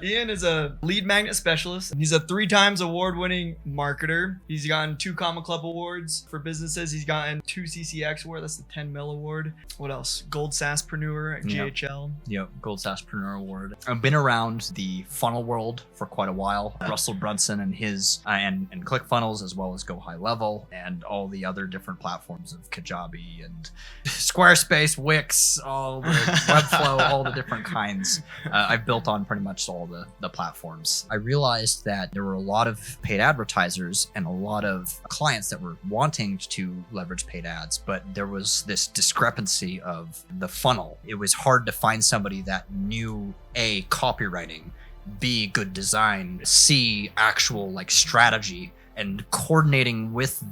Ian is a lead magnet specialist. He's a 3 times award-winning marketer. He's gotten 2 Comma Club awards for businesses. He's gotten 2 CCX awards. That's the 10 mil award. What else? Gold SaaSpreneur at GHL. Yep, Gold SaaSpreneur Award. I've been around the funnel world for quite a while. Russell Brunson and his and ClickFunnels, as well as Go High Level, and all the other different platforms of Kajabi and Squarespace, Wix, all the Webflow, all the different kinds. I've built on pretty much all the platforms. I realized that there were a lot of paid advertisers and a lot of clients that were wanting to leverage paid ads, but there was this discrepancy of the funnel. It was hard to find somebody that knew A, copywriting, B, good design, C, actual like strategy, and coordinating with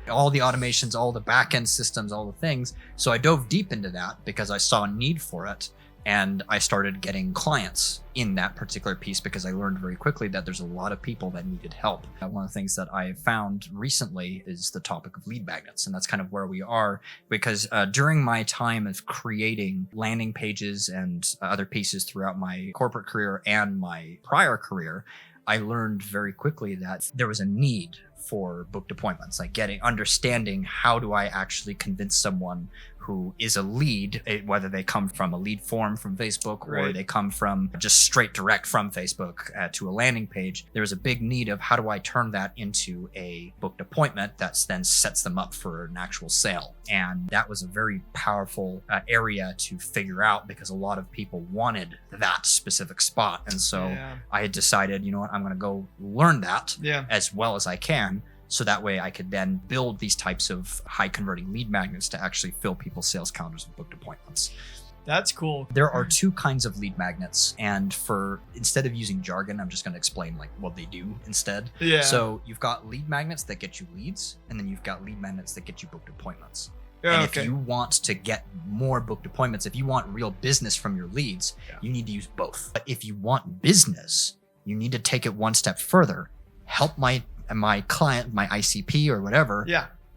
all the automations, all the back-end systems, all the things. So I dove deep into that because I saw a need for it. And I started getting clients in that particular piece because I learned very quickly that there's a lot of people that needed help. One of the things that I found recently is the topic of lead magnets. And that's kind of where we are because during my time of creating landing pages and other pieces throughout my corporate career and my prior career, I learned very quickly that there was a need for booked appointments, like understanding how do I actually convince someone who is a lead, whether they come from a lead form from Facebook or they come from just straight direct from Facebook to a landing page. There's a big need of how do I turn that into a booked appointment that then sets them up for an actual sale. And that was a very powerful area to figure out because a lot of people wanted that specific spot. And so I had decided, you know what, I'm going to go learn that as well as I can. So that way I could then build these types of high converting lead magnets to actually fill people's sales calendars with booked appointments. That's cool. There are 2 kinds of lead magnets. And instead of using jargon, I'm just going to explain like what they do instead. Yeah. So you've got lead magnets that get you leads, and then you've got lead magnets that get you booked appointments. And if you want to get more booked appointments, if you want real business from your leads, you need to use both. But if you want business, you need to take it one step further. Help my client, my ICP or whatever,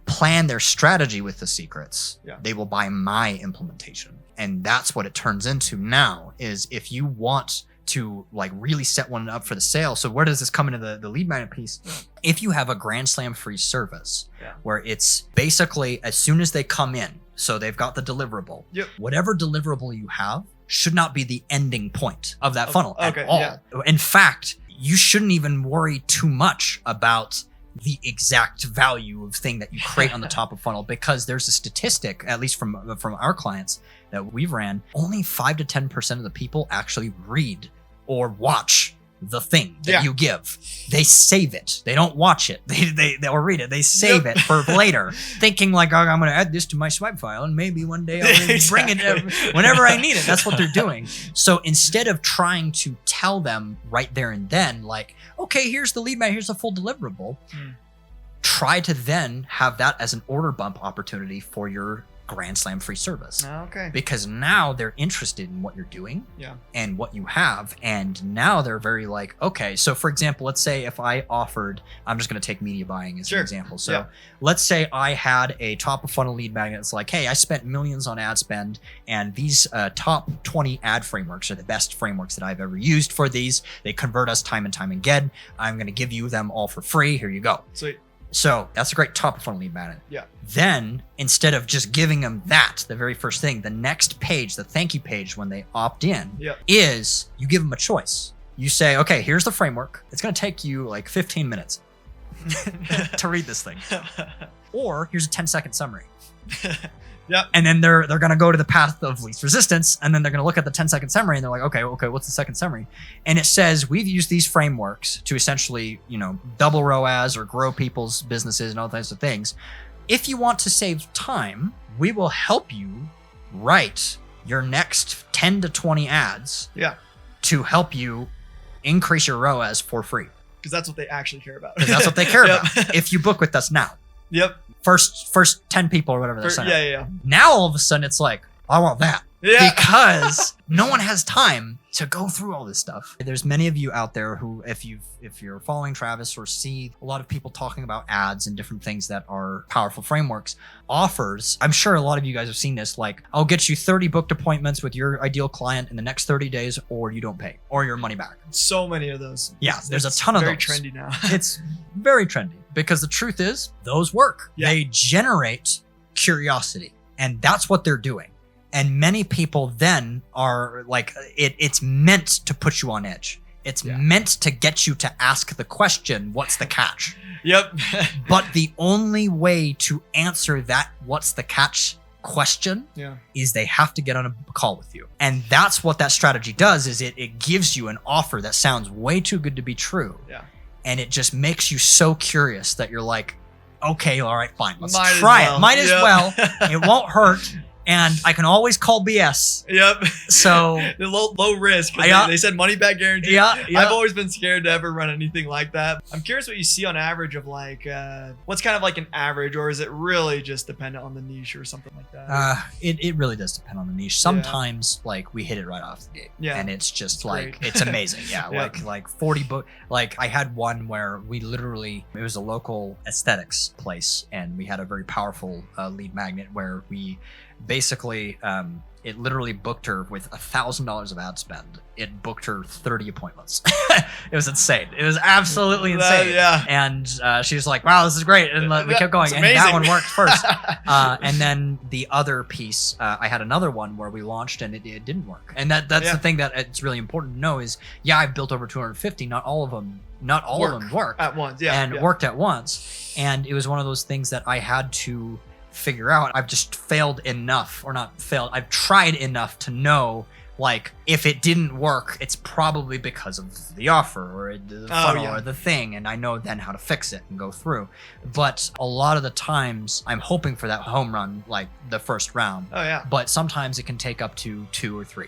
plan their strategy with the secrets. They will buy my implementation. And that's what it turns into now is if you want to like really set one up for the sale. So where does this come into the lead magnet piece? If you have a Grand Slam free service where it's basically as soon as they come in, so they've got the deliverable, whatever deliverable you have should not be the ending point of that funnel at all. In fact, you shouldn't even worry too much about the exact value of thing that you create on the top of funnel because there's a statistic, at least from our clients that we've ran, only 5 to 10% of the people actually read or watch the thing that you give. They save it. They don't watch it. They'll read it. They save it for later, thinking like, oh, I'm going to add this to my swipe file and maybe one day I'll bring it whenever I need it. That's what they're doing. So instead of trying to tell them right there and then, like, okay, here's the lead magnet, here's the full deliverable, try to then have that as an order bump opportunity for your Grand Slam free service. Because now they're interested in what you're doing and what you have. And now they're very like, okay, so for example, let's say if I offered, I'm just going to take media buying as an example. So let's say I had a top of funnel lead magnet. It's like, hey, I spent millions on ad spend and these top 20 ad frameworks are the best frameworks that I've ever used for these. They convert us time and time again. I'm going to give you them all for free. Here you go. Sweet. So that's a great top of funnel lead magnet. Then instead of just giving them that, the very first thing, the next page, the thank you page when they opt in is you give them a choice. You say, okay, here's the framework. It's going to take you like 15 minutes to read this thing. Or here's a 10-second summary. And then they're going to go to the path of least resistance. And then they're going to look at the 10-second summary and they're like, okay, what's the second summary? And it says, we've used these frameworks to essentially, double ROAS or grow people's businesses and all types of things. If you want to save time, we will help you write your next 10 to 20 ads to help you increase your ROAS for free. Because that's what they actually care about. Because that's what they care about. If you book with us now. First 10 people or whatever they're signing up. Now all of a sudden it's like, I want that. Yeah. Because no one has time to go through all this stuff. There's many of you out there who, if you're following Travis or see a lot of people talking about ads and different things that are powerful frameworks, offers, I'm sure a lot of you guys have seen this, like, I'll get you 30 booked appointments with your ideal client in the next 30 days, or you don't pay, or your money back. So many of those. Yeah, there's a ton of those. Very trendy now. It's very trendy because the truth is those work. Yeah. They generate curiosity, and that's what they're doing. And many people then are like, it's meant to put you on edge. It's meant to get you to ask the question, what's the catch? Yep. But the only way to answer that what's the catch question is they have to get on a call with you. And that's what that strategy does, is it gives you an offer that sounds way too good to be true. Yeah. And it just makes you so curious that you're like, okay, all right, fine, let's Might try as well. it. Might as Yep. well. It won't hurt. And I can always call BS. Yep. So the low risk. 'Cause Yeah. They said money back guarantee. yeah. I've always been scared to ever run anything like that. I'm curious what you see on average of like, what's kind of like an average, or is it really just dependent on the niche or something like that? It really does depend on the niche. Sometimes like we hit it right off the gate. Yeah. And it's just It's like, great. it's amazing. Yeah. Yeah. Like 40 book. Like I had one where we literally, it was a local aesthetics place, and we had a very powerful lead magnet where we basically, it literally booked her with $1,000 of ad spend. It booked her 30 appointments. It was insane. It was absolutely insane. Yeah. And she was like, wow, this is great. And we kept going. It's And that amazing. one worked first. And then the other piece, I had another one where we launched and it didn't work. And that's the thing that it's really important to know is, I've built over 250. Not all of them work At once. Yeah. and worked at once. And it was one of those things that I had to figure out. I've just failed enough, or not failed, I've tried enough to know, like, if it didn't work, it's probably because of the offer or the funnel or the thing, and I know then how to fix it and go through. But a lot of the times I'm hoping for that home run, like the first round. Oh yeah. But sometimes it can take up to 2 or 3.